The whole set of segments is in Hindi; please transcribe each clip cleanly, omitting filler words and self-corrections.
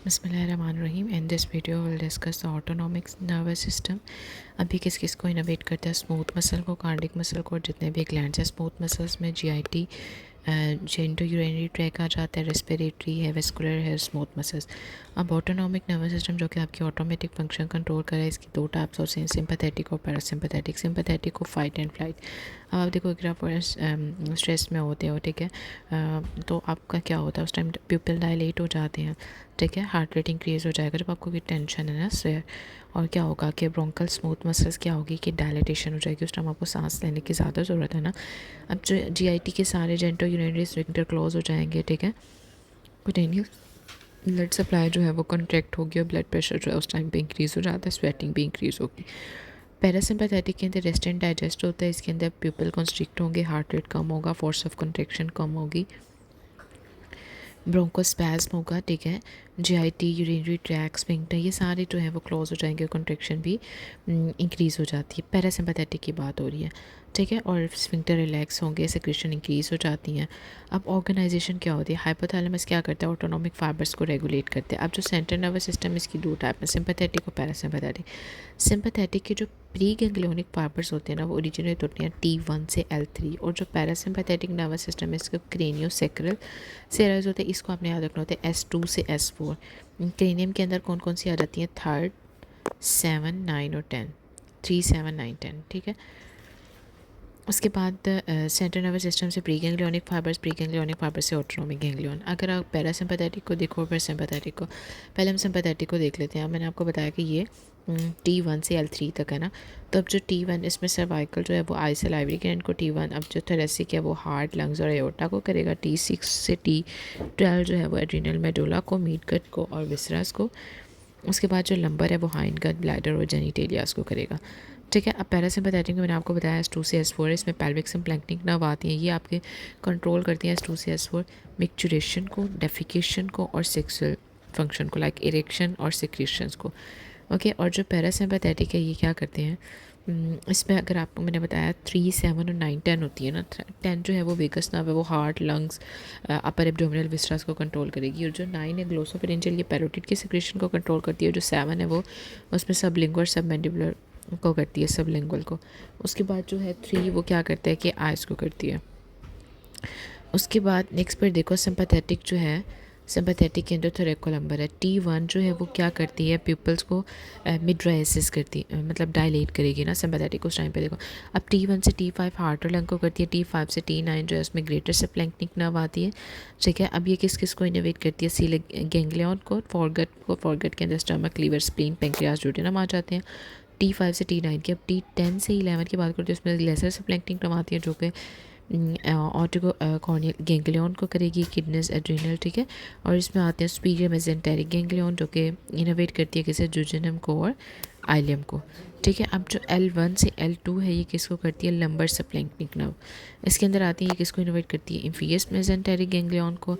Bismillahirrahmanirrahim. In this video we'll discuss the autonomic nervous system. अभी किस किस को इनोवेट करता है, स्मूथ मसल को, कार्डिक मसल को, जितने भी ग्लैंड्स हैं स्मूथ मसल्स में, जीआईटी, जेंटो यूरिनरी ट्रैक आ जाता है, रेस्पिरेटरी है, वेस्कुलर है, स्मूथ मसल्स. अब ऑटोनॉमिक नर्वस सिस्टम जो कि आपकी ऑटोमेटिक फंक्शन कंट्रोल करे, इसकी दो टाइप्स होते हैं, सिंपैथेटिक और पैरासिम्पैथेटिक. सिंपैथेटिक को फाइट एंड फ्लाइट. अब आप देखो अगर आप स्ट्रेस में होते हो, ठीक है, तो आपका क्या होता है उस टाइम, प्यूपिल डायलेट हो जाते हैं, ठीक है, हार्ट रेट इंक्रीज़ हो जाएगा जब आपको कोई टेंशन है ना स्वेयर. और क्या होगा कि ब्रोंकल स्मूथ मसल्स क्या होगी कि डायलेटेशन हो जाएगी, उस टाइम आपको सांस लेने की ज़्यादा ज़रूरत है ना. अब जो जीआईटी के सारे जेंटो यूरिनरी स्फिंक्टर क्लोज हो जाएंगे, ठीक है, कुटेनियस ब्लड सप्लाई जो है वो कॉन्ट्रैक्ट होगी और ब्लड प्रेशर जो है उस टाइम पे इंक्रीज़ हो जाता है, स्वेटिंग भी इंक्रीज़ होगी. पैरासिम्पैथेटिक के अंदर रेस्ट एंड डाइजेस्ट होता है, इसके अंदर प्यूपिल कॉन्स्ट्रिक्ट होंगे, हार्ट रेट कम होगा, फोर्स ऑफ कॉन्ट्रैक्शन कम होगी, ब्रोंकोस्पैज्म होगा, ठीक है, जीआईटी, यूरिनरी ट्रैक, स्फिंक्टर, ये सारे जो है वो क्लोज हो जाएंगे, कॉन्ट्रैक्शन भी इंक्रीज़ हो जाती है. पैरासिम्पैथेटिक की बात हो रही है, ठीक है, और स्फिंक्टर रिलैक्स होंगे, सेक्रेशन इंक्रीज़ हो जाती हैं. अब ऑर्गेनाइजेशन क्या होती है, हाइपोथैलेमस क्या करता है, ऑटोनॉमिक फाइबर्स को रेगुलेट करते हैं. अब जो सेंट्रल नर्वस सिस्टम, इसकी दो टाइप है, सिंपैथेटिक और पैरासिम्पैथेटिक. सिंपैथेटिक के जो प्री गैंग्लियोनिक फाइबर्स होते हैं ना, वो ओरिजिनेट होते हैं T1 से L3, और जो पैरासिम्पैथेटिक नर्वस सिस्टम है इसको क्रेनियोसेक्रल से राइज होते हैं, इसको आपने याद रखना होता है S2 से S4. क्रेनियम के अंदर कौन कौन सी आ जाती हैं, 3, 7, 9 और 10, 3, 7, 9, 10, ठीक है. उसके बाद सेंट्रल नर्वस सिस्टम से pre ganglionic fibres, pre ganglionic fibres से ऑटोनॉमिक गैंग्लियन. अगर आप पैरासिम्पैथेटिक को देखो फिर सिम्पैथेटिक को, पहले हम सिम्पैथेटिक को देख लेते हैं. मैंने आपको बताया कि ये T1 से L3 तक है ना. तो अब जो T1 इसमें सर्वाइकल जो है वो आई सलाइवरी ग्लैंड को T1, अब जो थोरेसिक है वो हार्ट, लंग्स और एओर्टा को करेगा. T6 से T12 जो है वो एड्रिनल मेडुला को, मीट गट को और विसरस को. उसके बाद जो लंबर है वो हाइंड गट, ब्लैडर और जेनिटेलियास को करेगा, ठीक है. अब पैरासिम्पैथेटिक में मैंने आपको बताया S2 से S4, इसमें पेल्विक सिम्प्लैंक्टिक नर्व आती हैं, ये आपके कंट्रोल करती हैं S2 से S4 मिक्चुरेशन को, डेफिकेशन को और सेक्सुअल फंक्शन को, लाइक इरेक्शन और सिक्रीशंस को, ओके. और जो पैरासिम्पैथेटिक है ये क्या करते हैं, इसमें अगर आपको मैंने बताया 3, 7 और 9, 10 होती है ना. 10 जो है वो वेगस नर्व है, वो हार्ट, लंग्स, अपर एब्डोमिनल विसरस को कंट्रोल करेगी. और जो 9 है ग्लोसोफेरेंजियल, ये पैरोटिड की सिक्रेशन को कंट्रोल करती है. जो 7 है वो उसमें सबलिंगुअल, सबमैंडिबुलर को करती है, सबलिंगुअल को. उसके बाद जो है 3 वो क्या करता है कि आइज को करती है. उसके बाद नेक्स्ट पर देखो सिंपैथेटिक जो है, सिंपैथेटिक के अंदर थोरैकोलम्बर है. T1 जो है वो क्या करती है, पीपल्स को मिडराइसिस करती है, मतलब डायलेट करेगी ना सिंपैथेटिक उस टाइम पे. देखो अब T1 से T5 हार्ट और लंग को करती है. T5 से T9 जो है उसमें ग्रेटर सिम्प्लैंक्टिक नर्व आती है, ठीक है. अब ये किस किस को इनोवेट करती है, सी गैंग्लियन को, फॉरगट को, फॉरगट के अंदर stomach, liver, spleen, pancreas, duodenum आ जाते हैं. T5 से T9 की. अब T10 से 11 की बात करते हैं, उसमें लेसर सिम्प्लैंक्टिक नर्व आती है जो कि ऑर्टिको कॉर्नियल गैंग्लियन को करेगी, किडनीज, एड्रिनल, ठीक है. और इसमें आते हैं सुपीरियर मेसेंटेरिक गैंग्लियन जो कि इनोवेट करती है किसे, जुजिनम को और आइलियम को, ठीक है. अब जो L1 से L2 है ये किसको करती है, लंबर सबक्लैंक्टिक नर्व. इसके अंदर आती है, ये किसको इनोवेट करती है, इंफियस मेसेंटेरिक गैंग्लियन को.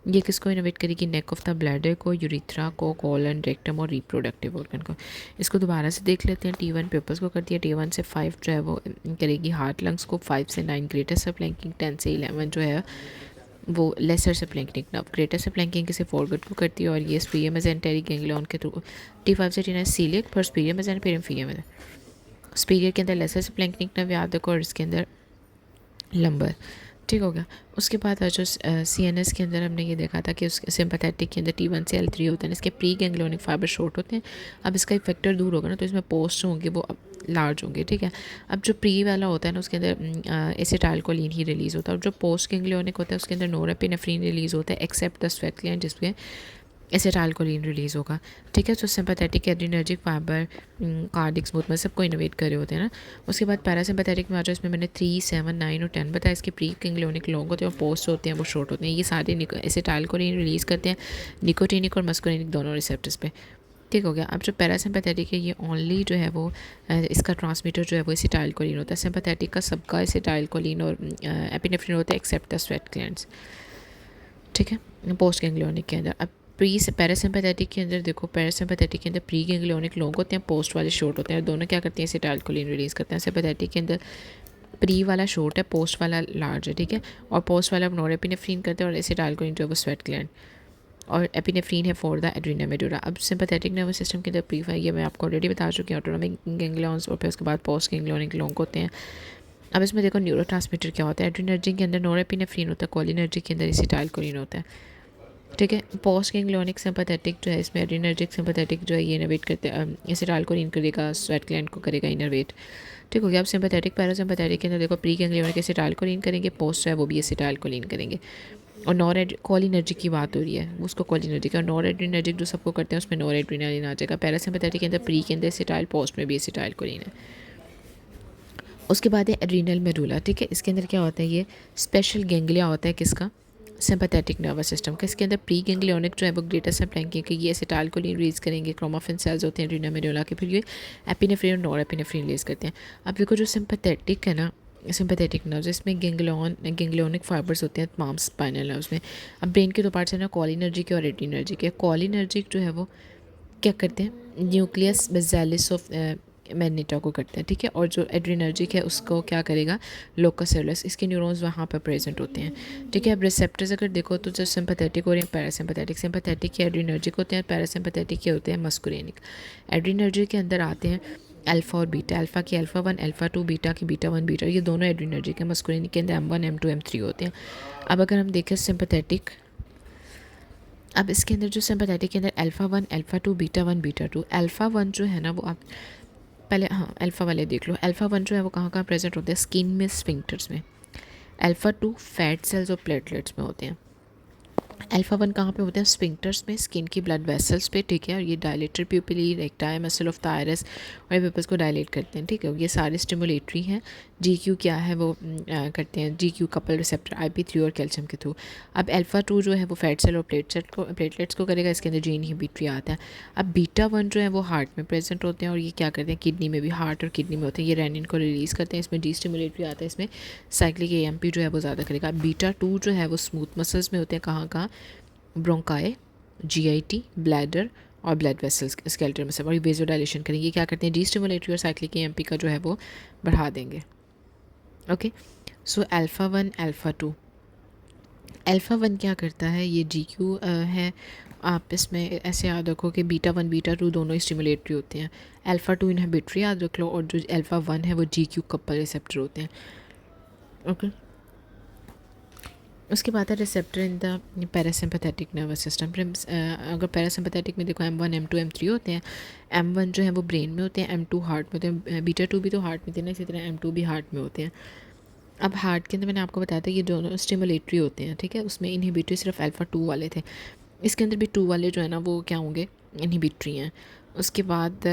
ये किसको इनोवेट करेगी, नेक ऑफ द ब्लैडर को, यूरिथ्रा को, कोलन, रेक्टम और रिप्रोडक्टिव ऑर्गन को. इसको दोबारा से देख लेते हैं. T1 पेपर्स को करती है. T1 से 5 जो है वो करेगी हार्ट, लंग्स को. 5 से 9 ग्रेटर सबक्लैंक्टिक. 10 से 11 जो है वो लेसर सबक्लैंक्टिक नर्व. ग्रेटर सबक्लैंक्टिक किसे, फॉरगट को करती है, और ये सुपीरियर मेसेंटेरिक गैंग्लियन के थ्रू. T5 से T9 सीलियक, फिर सुपीरियर मेसेंट, फिर इंफीरियर मेसेंट. सुपीरियर के अंदर लेसर सबक्लैंक्टिक नर्व याद रखो, और इसके अंदर लंबर, ठीक हो गया. उसके बाद जो CNS के अंदर हमने ये देखा था कि उस सिंपैथेटिक के अंदर T1 से L3 होते हैं, इसके प्री गैंग्लियोनिक फाइबर शॉर्ट होते हैं. अब इसका इफेक्टर दूर होगा ना, तो इसमें पोस्ट होंगे वो लार्ज होंगे, ठीक है. अब जो प्री वाला होता है ना उसके अंदर एसिटाइलकोलिन ही रिलीज़ होता है, और जो पोस्ट गैंग्लियोनिक होता है उसके अंदर नोरेपिनेफ्रिन रिलीज़ होता है, एक्सेप्ट द स्वेट ग्लैंड जिसमें एसिटाइलकोलिन रिलीज़ होगा, ठीक है. तो sympathetic, adrenergic fibre, cardiac, smooth में सबको इनोवेट करे होते हैं ना. उसके बाद पैरासिम्पैथेटिक में आ जाओ, इसमें मैंने 3, 7, 9 और 10 बताया. इसके प्री गैंग्लियोनिक लॉन्ग होते हैं और पोस्ट होते हैं वो शॉर्ट होते हैं. ये सारे एसिटाइलकोलिन रिलीज़ करते हैं निकोटिनिक और मस्कुलिनिक दोनों रिसेप्टर्स पे, ठीक हो गया. अब जो पैरासिम्पैथेटिक है ये ओनली जो है वो इसका ट्रांसमीटर जो है वो एसिटाइलकोलिन होता है. सिंपैथेटिक का सबका एसिटाइलकोलिन और एपिनेफ्रिन होता है एक्सेप्ट द स्वेट ग्लैंड्स, ठीक है, पोस्ट गैंग्लियोनिक के अंदर. अब प्री पैरासिम्पैथेटिक के अंदर देखो, पैरासिम्पैथेटिक के अंदर प्री गैंग्लियोनिक लॉन्ग होते हैं, पोस्ट वाले शॉर्ट होते हैं. दोनों क्या करते हैं, एसिटाइलकोलिन रिलीज़ करते हैं. सिम्पैथेटिक के अंदर प्री वाला शॉर्ट है, पोस्ट वाला लार्ज है, ठीक है. और पोस्ट वाला नोरेपिनेफ्रिन करते हैं, और एसिटाइलकोलिन जो है वो स्वेट ग्लैंड, और एपिनेफ्रीन है फॉर द एड्रीनल मेडुला। अब सिंपैथेटिक नर्वस सिस्टम के अंदर ये मैं आपको ऑलरेडी बता चुकी हूँ, ऑटोनॉमिक गैंग्लियंस और फिर उसके बाद पोस्ट गैंग्लियोनिक लोग होते हैं। अब इसमें देखो न्यूरोट्रांसमीटर क्या होता है। एड्रीनर्जिक के अंदर नोरेपिनेफ्रीन होता है, कोलिनर्जिक के अंदर एसिटाइलकोलिन होता है, ठीक है। पोस्ट गैंग्लियोनिक सिंपैथेटिक जो है, इसमें एड्रीनर्जिक सिंपैथेटिक जो है ये इनर्वेट करते हैं, एसिटाइलकोलिन करेगा, स्वेट ग्लैंड को करेगा इनर्वेट, ठीक हो गया। अब सिंपैथेटिक पैरासिम्पैथेटिक के अंदर देखो प्री गैंग्लियोनिक एसिटाइलकोलिन करेंगे, पोस्ट है वो भी एसिटाइलकोलिन करेंगे। और नॉर कोलिनर्जिक की बात हो रही है, उसको कोलिनर्जिक, और नॉर एड्रीनर्जिक जो सबको करते हैं उसमें नॉर एड्रीनालिन आ जाएगा। पैरासिम्पैथेटिक के अंदर प्री के अंदर एसिटाइल, पोस्ट में भी एसिटाइलकोलिन है। उसके बाद है एड्रीनल मेडुला, ठीक है। इसके अंदर क्या होता है, ये स्पेशल गैंग्लिया होता है किसका, सिंपैथेटिक नर्वस सिस्टम का। इसके अंदर प्री गैंग्लियोनिक जो है वो ग्रेटर सिम्प्लैंकिंग कि ये एसिटाइलकोलिन रिलीज करेंगे, क्रोमाफिन सेल्स होते हैं एड्रीनल मेडुला के, फिर ये एपिनेफ्रीन और नॉर एपिनेफ्रीन रिलीज करते हैं। अब देखो जो सिंपैथेटिक है ना, सिंपैथेटिक नर्व्स, इसमें गैंग्लियोनिक फाइबर्स होते हैं तमाम स्पाइनल नर्व्स में। अब ब्रेन के दो पार्ट्स हैं ना, कोलिनर्जिक और एड्रीनर्जिक है। कोलिनर्जिक जो है वो क्या करते हैं, न्यूक्लियस बेसिलस ऑफ मैग्नेटा को करते हैं, ठीक है। और जो एड्रीनर्जिक है उसको क्या करेगा, लोकस सेलुलस, इसके न्यूरॉन्स वहाँ पर प्रेजेंट होते हैं, ठीक है। अब रिसेप्टर्स अगर देखो तो जो सिंपैथेटिक और पैरासिम्पैथेटिक, सिंपैथेटिक या एड्रीनर्जिक होते हैं, पैरासिम्पैथेटिक के होते हैं मस्कुरेनिक। एड्रीनर्जिक के अंदर आते हैं अल्फ़ा और बीटा, अल्फ़ा की अल्फ़ा 1 अल्फ़ा 2, बीटा की बीटा 1 बीटा, ये दोनों एड्रीनर्जिक है। मस्कुरेनिक के अंदर M1 M2 M3 होते हैं। अब अगर हम देखें सिंपैथेटिक, अब इसके अंदर जो सिंपैथेटिक के अंदर alpha 1 alpha 2 beta 1 beta 2, alpha 1 जो है ना वो आप पहले हाँ अल्फ़ा वाले देख लो। अल्फ़ा 1 जो है वो कहाँ कहाँ प्रेजेंट होते हैं, स्किन में, स्फिंक्टर्स में। अल्फ़ा 2 फैट सेल्स और प्लेटलेट्स में होते हैं। अल्फ़ा 1 कहाँ पे होते हैं, स्फिंक्टर्स में, स्किन की ब्लड वेसल्स पे, ठीक है। और ये डायलेटेड प्यूपिली, रेक्टाइल मसल ऑफ द आइरिस और पिपल्स को डायलेट करते हैं, ठीक है। ये सारे स्टिमुलेटरी हैं। GQ क्या है वो करते हैं, GQ कपल रिसेप्टर IP3 और कैल्शियम के थ्रू। अब अल्फ़ा 2 जो है वो फैट सेल और प्लेटलेट्स को करेगा, इसके अंदर जी इनहिबिटरी आता है। अब बीटा 1 जो है वो हार्ट में प्रेजेंट होते हैं और ये क्या करते हैं, किडनी में भी, हार्ट और किडनी में होते हैं। ये रेनिन को रिलीज़ करते हैं, इसमें डी स्टिमुलेटरी आता है, इसमें साइक्लिक AMP जो है वो ज़्यादा करेगा। बीटा 2 जो है वो स्मूथ मसल्स में होते हैं, कहाँ कहाँ, ब्रोंकाई, GIT, ब्लैडर और ब्लड वेसल्स, स्केलेटल मसल, और वेजोडाइलेशन करेंगे। क्या करते हैं, डी स्टिमुलेटरी और साइक्लिक AMP का जो है वो बढ़ा देंगे, ओके। सो अल्फ़ा 1 अल्फ़ा 2, अल्फ़ा 1 क्या करता है, ये GQ है। आप इसमें ऐसे याद रखो कि बीटा 1 बीटा 2 दोनों स्टिमुलेटरी होते हैं। अल्फ़ा 2 इनहिबिटरी याद रख लो, और जो अल्फ़ा 1 है वो GQ कपल रिसेप्टर होते हैं, ओके। उसके बाद है receptor in the parasympathetic nervous system. अगर पैरासिम्पैथेटिक में देखो M1 M2 M3 होते हैं। M1 जो है वो ब्रेन में होते हैं, M2 हार्ट में होते हैं, बीटा 2 भी तो हार्ट में थे ना, इसी तरह M2 भी हार्ट में होते हैं। अब हार्ट के अंदर मैंने आपको बताया था ये दोनों स्टिमुलेटरी होते हैं, ठीक है। उसमें इनहिबिटरी सिर्फ अल्फ़ा 2 वाले थे, इसके अंदर भी 2 वाले जो है ना वो क्या होंगे, इनहिबिटरी हैं। उसके बाद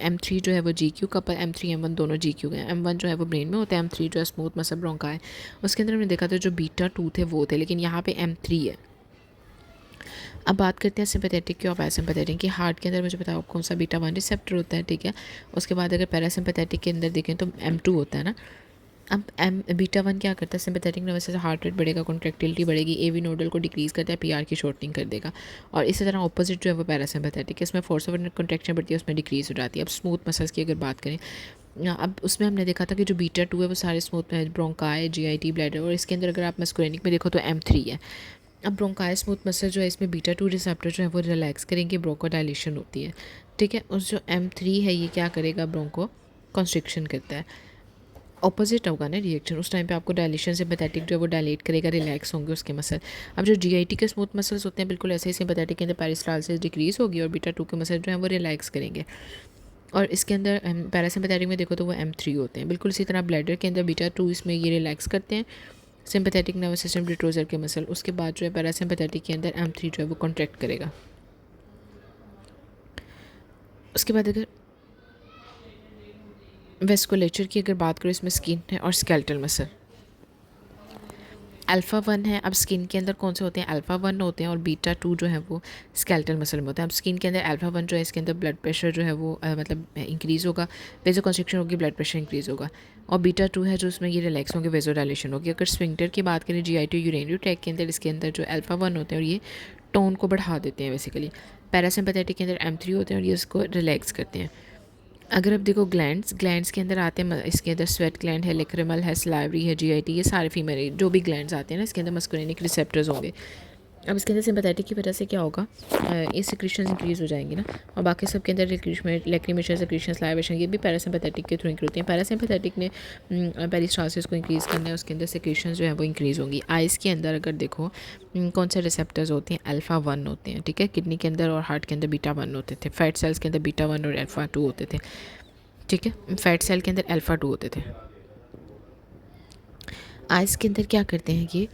M3 जो है वो GQ कपल, M3 M1 दोनों GQ हैं। M1 जो है वो ब्रेन में होता है, M3 जो है स्मूथ मसल ब्रोंकाई, उसके अंदर हमने देखा था जो बीटा 2 थे वो थे, लेकिन यहाँ पे M3 है। अब बात करते हैं सिंपैथेटिक की और पैरासिम्पैथेटिक की। हार्ट के अंदर मुझे बताओ कौन सा, बीटा 1 रिसेप्टर होता है, ठीक है। उसके बाद अगर पैरासिम्पैथेटिक के अंदर देखें तो M2 होता है ना। अब बीटा 1 क्या करता है, सिंपैथेटिक नर्वस से हार्ट रेट बढ़ेगा, कॉन्ट्रैक्टिलिटी बढ़ेगी, AV नोडल को डिक्रीज़ करता है, PR की शॉर्टनिंग कर देगा। और इसी तरह ऑपोजिट जो है वो पैरासिम्पैथेटिक है, इसमें फोर्स ऑफ कंट्रैक्शन बढ़ती है, उसमें डिक्रीज़ हो जाती है। अब स्मूथ मसल्स की अगर बात करें, अब उसमें हमने देखा था कि जो बीटा 2 है वो सारे स्मूथ में, ब्रोंकाई, GIT, ब्लैडर, और इसके अंदर अगर आप मस्कुलेनिक में देखो तो M3 है। अब ब्रोंकाई स्मूथ मसल जो है इसमें बीटा 2 रिसेप्टर जो है वो रिलैक्स करेंगे, ब्रोंको डायलेशन होती है, ठीक है। उस जो M3 है ये क्या करेगा, ब्रोंको कॉन्स्ट्रिक्शन करता है। ऑपोजिट होगा ना रिएक्शन, उस टाइम पे आपको डायलेशन सिंपैथेटिक जो है वो डायलेट करेगा, रिलैक्स होंगे उसके मसल। अब जो GIT के स्मूथ मसल्स होते हैं बिल्कुल ऐसे ही सिंपैथेटिक के अंदर पेरिस्टालसिस डिक्रीज़ होगी और बीटा 2 के मसल जो है वो रिलैक्स करेंगे। और इसके अंदर पैरासिम्पैथेटिक में देखो तो वो M3 होते हैं। बिल्कुल इसी तरह ब्लैडर के अंदर बीटा 2 इसमें ये रिलैक्स करते हैं, सिंपैथेटिक नर्वस सिस्टम डिट्रोजर के मसल। उसके बाद जो है पैरासिम्पैथेटिक के अंदर M3 जो है वो कॉन्ट्रैक्ट करेगा। उसके बाद अगर वेस्कुलेचर की अगर बात करें, इसमें स्किन है और स्केलेटल मसल। अल्फ़ा 1 है, अब स्किन के अंदर कौन से होते हैं, अल्फ़ा 1 होते हैं, और बीटा 2 जो है वो स्केलेटल मसल में होता है। अब स्किन के अंदर अल्फ़ा 1 जो है इसके अंदर ब्लड प्रेशर जो है वो मतलब इंक्रीज़ होगा, वेजो कंस्ट्रिक्शन होगी, ब्लड प्रेशर इंक्रीज़ होगा। और बीटा 2 है जो उसमें ये रिलैक्स होंगे, वेजो डायलेशन होगी। अगर स्फिंक्टर की बात करें, GIT यूरेनरी ट्रैक्ट के अंदर, इसके अंदर जो अल्फ़ा 1 होते हैं और ये टोन को बढ़ा देते हैं बेसिकली। पैरासिम्पैथेटिक के अंदर M3 होते हैं और ये इसको रिलैक्स करते हैं। अगर आप देखो ग्लैंड्स के अंदर आते हैं, इसके अंदर स्वेट ग्लैंड है, लेक्रिमल है, सलाइवरी है, GIT, ये सारे फीमेल जो भी ग्लैंड्स आते हैं ना इसके अंदर मस्कुलिनिक रिसेप्टर्स होंगे। अब इसके अंदर सिंपैथेटिक की वजह से क्या होगा, ये सिक्रीशंस इंक्रीज़ हो जाएंगी ना, और बाकी सब के अंदर लैक्रिमेशन सिक्रीशंस लाइवेशन ये भी पैरासिम्पैथेटिक के थ्रू इंक्रीज होती हैं। पैरासिम्पैथेटिक ने पेरिस्टालसिस को इंक्रीज़ करना है, उसके अंदर सिक्रीशंस जो है वो इंक्रीज़ होंगी। आइज़ के अंदर अगर देखो कौन से रिसेप्टर्स होते हैं, अल्फ़ा 1 होते हैं, ठीक है, किडनी के अंदर और हार्ट के अंदर बीटा 1 होते थे, फैट सेल्स के अंदर बीटा 1 और अल्फ़ा 2 होते थे, ठीक है, फैट सेल के अंदर अल्फ़ा 2 होते थे। आइज़ के अंदर क्या करते हैं, ये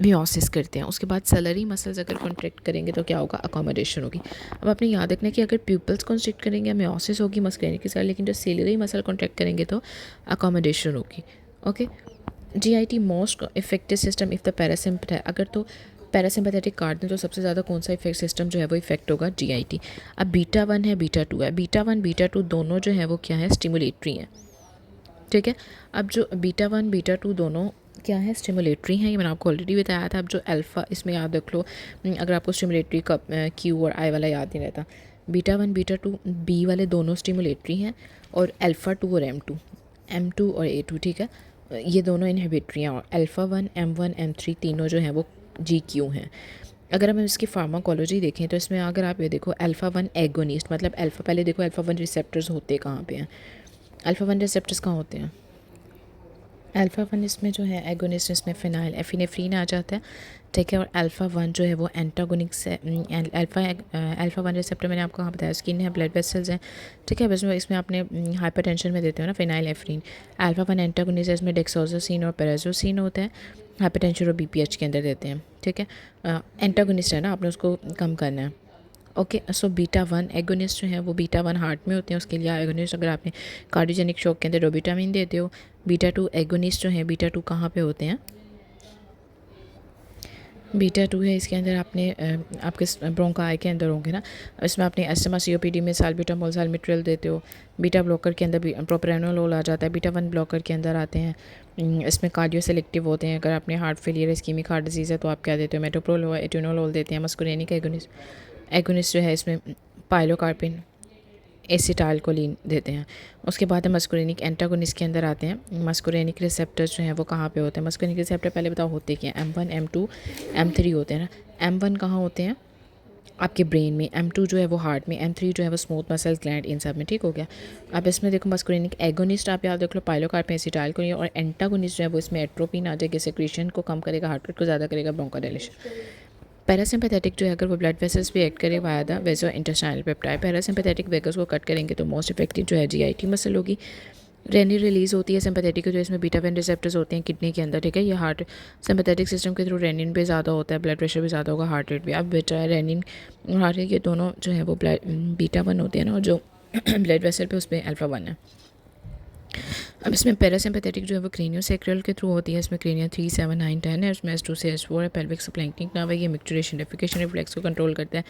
मियोसिस करते हैं। उसके बाद सैलरी मसल्स अगर कॉन्ट्रैक्ट करेंगे तो क्या होगा, अकोमोडेशन होगी। अब आपने याद रखना कि अगर प्यूपल्स कॉन्स्ट्रिक्ट करेंगे मियोसिस होगी मस्कुलर के साथ, लेकिन जो सैलरी मसल कॉन्ट्रैक्ट करेंगे तो अकोमोडेशन होगी। Okay, GIT most effective system if the parasympathetic, अगर तो पैरासिम्पैथेटिक काट दें तो सबसे ज़्यादा कौन सा इफेक्ट सिस्टम जो है वो इफेक्ट होगा, जीआईटी। अब बीटा 1 है, बीटा 2 है, बीटा 1 बीटा 2 दोनों जो है वो क्या है, स्टिमुलेटरी हैं, ठीक है। अब जो बीटा 1 बीटा 2 दोनों क्या है, स्टिमुलेटरी हैं, ये मैंने आपको ऑलरेडी बताया था। अब जो अल्फ़ा, इसमें याद रख लो, अगर आपको स्टिमुलेटरी का क्यू और आई वाला याद नहीं रहता, बीटा 1 बीटा 2 बी वाले दोनों स्टिमुलेटरी हैं, और अल्फ़ा 2 और एम टू और ए2, ठीक है, ये दोनों इनहिबिटरी हैं, और अल्फ़ा 1 M1 M3 तीनों जो हैं वो GQ हैं। अगर हम इसकी फार्माकोलॉजी देखें तो इसमें अगर आप ये देखो अल्फ़ा 1 एगोनिस्ट, मतलब अल्फ़ा, पहले देखो अल्फ़ा 1 रिसेप्टर्स होते कहाँ पे हैं, अल्फ़ा 1 रिसेप्टर्स कहाँ होते हैं, अल्फ़ा 1 इसमें जो है एगोनिस्ट, इसमें फिनाइल एफिनेफ्रीन आ जाता है, ठीक है, और अल्फ़ा 1 जो है वो एंटागोनिक से अल्फ़ा 1 रिसेप्टर मैंने आपको कहाँ बताया, स्किन है, ब्लड वेसल्स हैं, ठीक है। बस इसमें आपने हाइपरटेंशन में देते हो ना फिनाइल एफ्रीन, अल्फ़ा 1 एंटागोनिस्ट है, इसमें डेक्सोजोसिन और पेराजोसिन होता है, हाइपरटेंशन और BPH के अंदर देते हैं, ठीक है। एंटागोनिस्ट है ना, आपने उसको कम करना है। ओके, सो बीटा 1 एगोनिस्ट जो है वो बीटा 1 हार्ट में होते हैं, उसके लिए एगोनिस्ट अगर आपने कार्डियोजेनिक शॉक के अंदर डोबिटामिन देते हो। बीटा 2 एगोनिस्ट जो है, बीटा 2 कहाँ पे होते हैं, बीटा 2 है, इसके अंदर आपने आपके ब्रोंकाई के अंदर होंगे ना, इसमें आपने अस्थमा COPD में साल्ब्यूटामोल साल्मिट्रिल देते हो। बीटा ब्लॉकर के अंदर भी प्रोप्रानोलोल आ जाता है, बीटा 1 ब्लॉकर के अंदर आते हैं, इसमें कार्डियो सेलेक्टिव होते हैं। अगर आपने heart failure ischaemic heart disease है तो आप क्या देते हो, मेटोप्रोलोल एटोनोलोल देते हैं। मस्कुरेनिक एगोनिस्ट जो है इसमें पाइलोकार्पिन एसिटाइलकोलिन देते हैं। उसके बाद हम मस्कुरेनिक एंटागोनिस्ट के अंदर आते हैं। मस्कुरेनिक रिसेप्टर्स जो हैं वो कहाँ पे होते हैं, मस्कुरेनिक रिसेप्टर पहले बताओ होते क्या हैं, M1 M2 M3 होते हैं ना। M1 कहाँ होते हैं, आपके ब्रेन में, M2 जो है वो हार्ट में, M3 जो है वो स्मूथ मसल ग्लैंड, इन सब में, ठीक हो गया। अब इसमें देखो मस्कुरेनिक एगोनिस्ट आप याद रख लो, पाइलोकार्पिन एसिटाइलकोलिन, और एंटागोनिस्ट जो है वो इसमें एट्रोपिन आ जाएगा, सेक्रेशन को कम करेगा, हार्ट रेट को ज़्यादा करेगा, ब्रोंकोडायलेशन। पैरासिम्पैथेटिक जो है अगर वो ब्लड वेसल्स भी एक्ट करे via the vaso intestinal peptide, parasympathetic vagus को कट करेंगे तो मोस्ट इफेक्टिव जो है जीआईटी मसल होगी। रेनिन रिलीज़ होती है सिंपैथेटिक जो इसमें बीटा 1 रिसेप्टर्स होते हैं किडनी के अंदर, ठीक है। ये हार्ट सिंपैथेटिक सिस्टम के थ्रू रेनिन भी ज़्यादा होता है, ब्लड प्रेशर भी ज़्यादा होगा, हार्ट रेट भी। अब बेटा रेनिन और हार्ट रेट ये दोनों जो है वो बीटा 1 होते हैं ना, और जो ब्लड वेसल पे उस पर अल्फ़ा 1 है। अब इसमें पैरासिम्पैथेटिक जो है वो क्रेनियोसैक्रल के थ्रू होती है, इसमें क्रेनिया 3, 7, 9, 10 है, उसमें S2 से S4 है, पेल्विक स्प्लैंक्टिक नर्व है, ये मिक्चुरेशन डेफिकेशन रिफ्लेक्स को कंट्रोल करता है।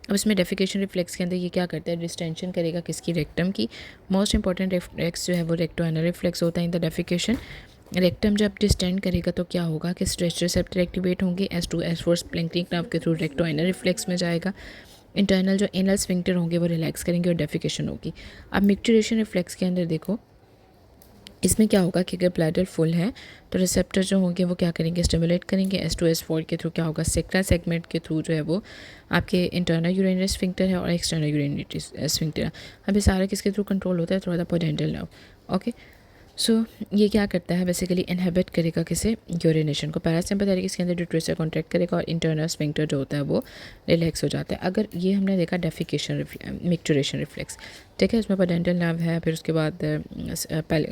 अब इसमें डेफिकेशन रिफ्लेक्स के अंदर ये क्या करता है, डिस्टेंशन करेगा किसकी, रेक्टम की। मोस्ट इंपॉर्टेंट रिफ्लेक्स जो है वो रेक्टोएनल रिफ्लेक्स होता है इन द डेफिकेशन। रेक्टम जब डिस्टेंड करेगा तो क्या होगा कि स्ट्रेच रिसेप्टर एक्टिवेट होंगे, S2 S4 स्प्लैंक्टिक नर्व के थ्रू रेक्टोएनल रिफ्लेक्स में जाएगा। इंटरनल जो एनल स्फिंक्टर होंगे वो रिलैक्स करेंगे और डेफिकेशन होगी। अब मिक्चुरेशन रिफ्लेक्स के अंदर देखो इसमें क्या होगा कि अगर ब्लैडर फुल है तो रिसेप्टर जो होंगे वो क्या करेंगे, स्टिमुलेट करेंगे। S2 S4 के थ्रू क्या होगा, सेक्टा सेगमेंट के थ्रू जो है वो आपके इंटरनल यूरिनरी स्फिंक्टर है और एक्सटर्नल यूरिनरी स्फिंक्टर है। अब ये सारा किसके थ्रू कंट्रोल होता है, through the pudendal nerve. Okay, so ये क्या करता है, बेसिकली इनहिबिट करेगा किसे, यूरिनेशन को। पैरासिम्पैथेटिक इसके अंदर ड्यूट्रेस कॉन्ट्रैक्ट करेगा और इंटरनल स्फिंक्टर जो होता है वो रिलैक्स हो जाता है। अगर ये हमने देखा डेफिकेशन मिक्चुरेशन रिफ्लेक्स, ठीक है, इसमें पोडेंटल नर्व है, फिर उसके बाद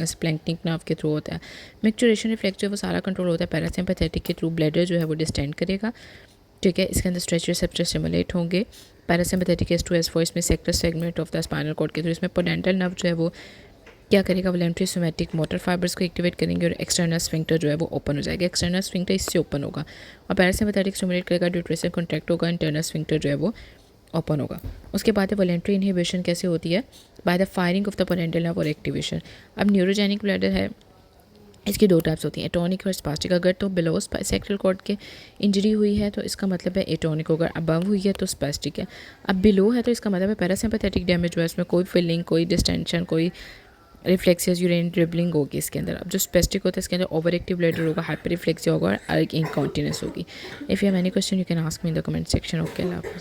स्प्लैंक्टिक नर्व के थ्रू होता है। मिक्चुरेशन रिफ्लेक्स जो है वो सारा कंट्रोल होता है पैरासिम्पैथेटिक के थ्रू। ब्लैडर जो है वो डिस्टेंड करेगा, ठीक है, इसके अंदर स्ट्रेच रिसेप्टर स्टिमुलेट होंगे। पैरासिम्पैथेटिक S2 S4 इसमें sector segment of the spinal cord के थ्रू। इसमें पोडेंटल नर्व जो है वो क्या करेगा, वोलेंट्री सोमैटिक मोटर फाइबर्स को एक्टिवेट करेंगे और एक्सटर्नल स्फिंक्टर जो है वो ओपन हो जाएगा। एक्सटर्नल स्फिंक्टर इससे ओपन होगा और पैरासिम्पैथेटिक स्टिमुलेट करेगा, ड्यूट्रेस कॉन्ट्रैक्ट होगा, इंटरनल स्फिंक्टर जो है वो ओपन होगा। उसके बाद वोलेंट्री इनहिबिशन कैसे होती है, by the firing of the pudendal nerve और एक्टिवेशन। अब न्यूरोजेनिक ब्लैडर है, इसकी दो टाइप्स होती हैं, एटोनिक और स्पास्टिक। अगर तो बिलो सेक्टल कॉर्ड के इंजरी हुई है तो इसका मतलब है एटोनिक, अगर अबव हुई है तो स्पास्टिक है। अब बिलो है तो इसका मतलब है पैरासिम्पैथेटिक डैमेज हुआ है, इसमें कोई फिलिंग, कोई डिस्टेंशन, कोई रिफ्लेक्सियस यूरिन ड्रिबलिंग होगी इसके अंदर। अब जो स्पेस्टिक होता है इसके अंदर ओवर एक्टिव ब्लैडर होगा, हाइपर रिफ्लेक्सिया होगा और इंकॉन्टिनेंस होगी। If you have any question you can ask me in the comment section. Okay, अल्लाह हाफ़िज़।